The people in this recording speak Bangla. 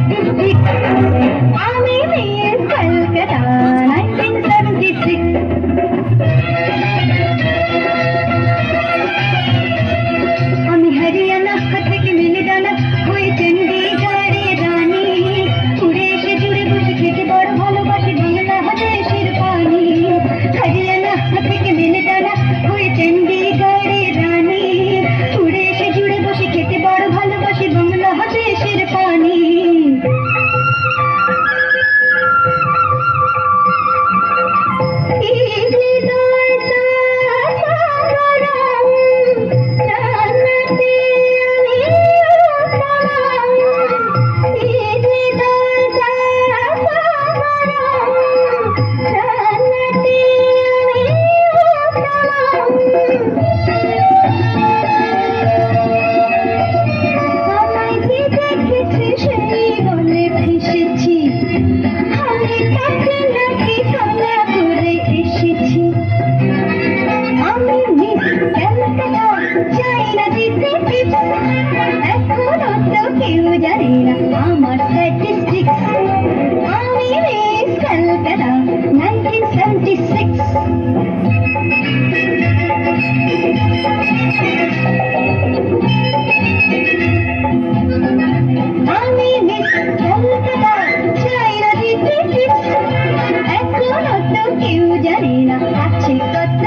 statistics. আমি মিস কলকাতা 1976। আমি হরিয়ানা থেকে মিলিদানা হয়ে চণ্ডীগড়ে রানী, উড়ে এসে জুড়ে বসে খেতে বড় ভালোবাসি বাংলাদেশের পানি। হরিয়ানা থেকে মিলিদানা হয়ে চণ্ডীগড়ে রানী, উড়ে এসে জুড়ে বসে খেতে বড় ভালোবাসি বাংলাদেশের পানি। আমার statistics, আমি মিস কলকাতা 1976। আমি মিস কলকাতা চাই না দিতে টিপস, এখনো তো কেউ জানে না আছে কত